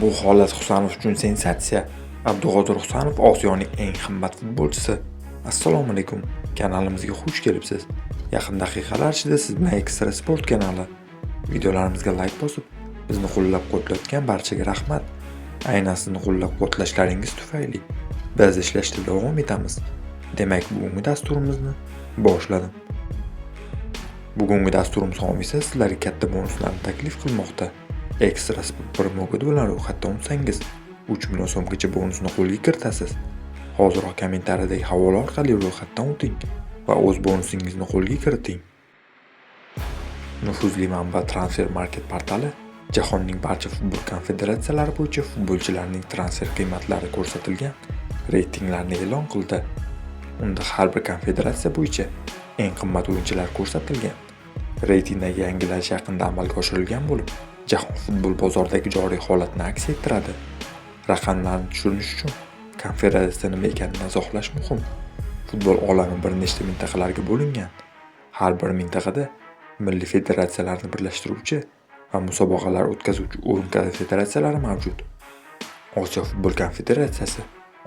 Bu holat Husanov uchun sensatsiya. Abduqodir Husanov Osiyoning eng qimmat futbolchisi. Assalomu alaykum. Kanalimizga xush kelibsiz. Yaqin daqiqalar ichida siz bilan Ekstra Sport kanali. Videolarimizga like bosib, bizni qo'llab-quvvatlayotgan barchaga rahmat. Aynan sizni qo'llab-quvvatlashlaringiz tufayli biz ishlashda davom etamiz. Demak, bugungi dasturimizni boshladim. Bugungi dasturimiz homiysi sizlarga katta bonuslarni taklif qilmoqda. Ekstra Sport promoko'd bilan ro'yxatdan o'tsangiz 3 million so'mgacha bonusni qo'lga kiritasiz. Hozirroq kommentariyadagi havola orqali ro'yxatdan o'ting va o'z bonusingizni qo'lga kiriting. Nufuzli manba Transfer Market portali jahonning barcha futbol konfederatsiyalari bo'yicha futbolchilarning transfer qiymatlari ko'rsatilgan reytinglarni e'lon qildi. Unda har bir konfederatsiya bo'yicha eng qimmat o'yinchilar ko'rsatilgan. Reytingdagi yangilash yaqinda amalga oshirilgan bo'lib, jahon futbol bozoridagi joriy holatni aks ettiradi. Raqamlarni tushunish uchun konfederatsiya nima ekanini izohlash muhim. Futbol olami bir nechta mintaqalarga bo'lingan. Har bir mintaqada milliy federatsiyalarni birlashtiruvchi va musobaqalar o'tkazuvchi o'yin konfederatsiyalari mavjud. Osiyo futbol konfederatsiyasi.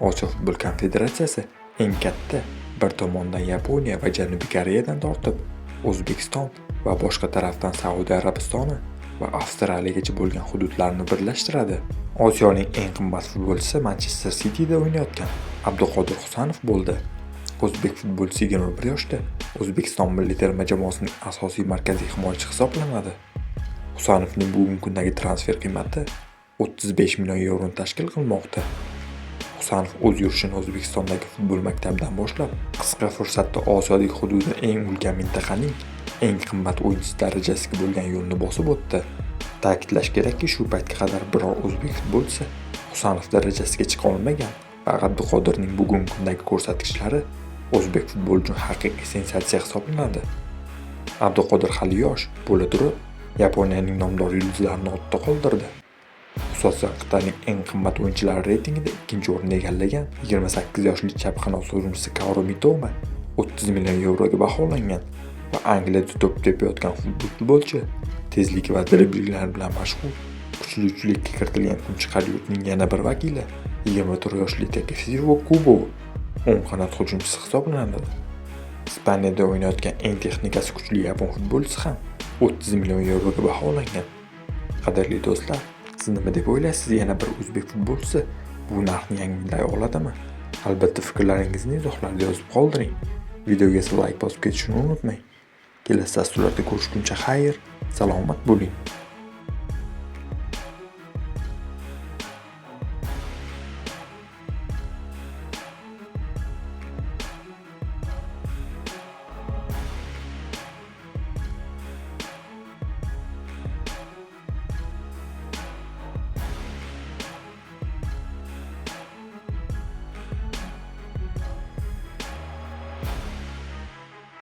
Osiyo futbol konfederatsiyasi eng katta, bir tomondan Yaponiya va Janubiy Koreyadan tortib, O'zbekiston va boshqa tarafdan Saudiya Arabistoni va Avstraliyagacha bo'lgan hududlarni birlashtiradi. Osiyoning eng qimmat futbolchisi Manchester City'da o'ynayotgan Abduqodir Husanov bo'ldi. O'zbek futbolchisi 21 yoshda O'zbekiston milliy terma jamoasining asosiy markaziy himoyachi hisoblanadi. Husanovning bugungi kundagi transfer qiymati 35 million yevroni tashkil qilmoqda. Husanov o'z yurishini O'zbekistondagi futbol maktabidan boshlab, qisqa fursatda Osiyodagi hududi eng ulkan mintaqaning eng qimmat o'yinchisi darajasiga bo'lgan yo'lni bosib o'tdi. Ta'kidlash kerakki, shu paytga qadar biror o'zbek futbolchisi Husanov darajasiga chiqa olmagan va Abduqodirning bugungi kundagi ko'rsatkichlari o'zbek futboli uchun haqiqiy sensatsiya hisoblanadi. Abduqodir hali yosh bo'la turib, Yaponiyaning nomdor yulduzlarini ortda qoldirdi. Xususan, Xitoyning eng qimmat o'yinchilari reytingida ikkinchi o'rinni egallagan 28 yoshli chap qanot hujumchisi Kaoru Mitoma 30 million yevroga baholangan va Angliyada to'p tepayotgan futbolchi tezlik va driblinglar bilan mashhur, kuchli uchlikka kiritilgan kunchiqar yurtning yana bir vakili 24 yoshli Takefusa Kubo o'ng qanot hujumchisi hisoblanadi. Ispaniyada o'ynayotgan eng texnikasi kuchli yapon futbolchisi ham 30 million yevroga baholangan. Qadrli do'stlar, siz nima deb o'ylaysiz? Yana bir o'zbek futbolchisi bu narxni yangilay oladimi? Albatta fikrlaringizni izohlarda yozib qoldiring. Videoga like bosib ketishni unutmang. Kelasi dasturlarda ko'rishguncha xayr, salomat bo'ling.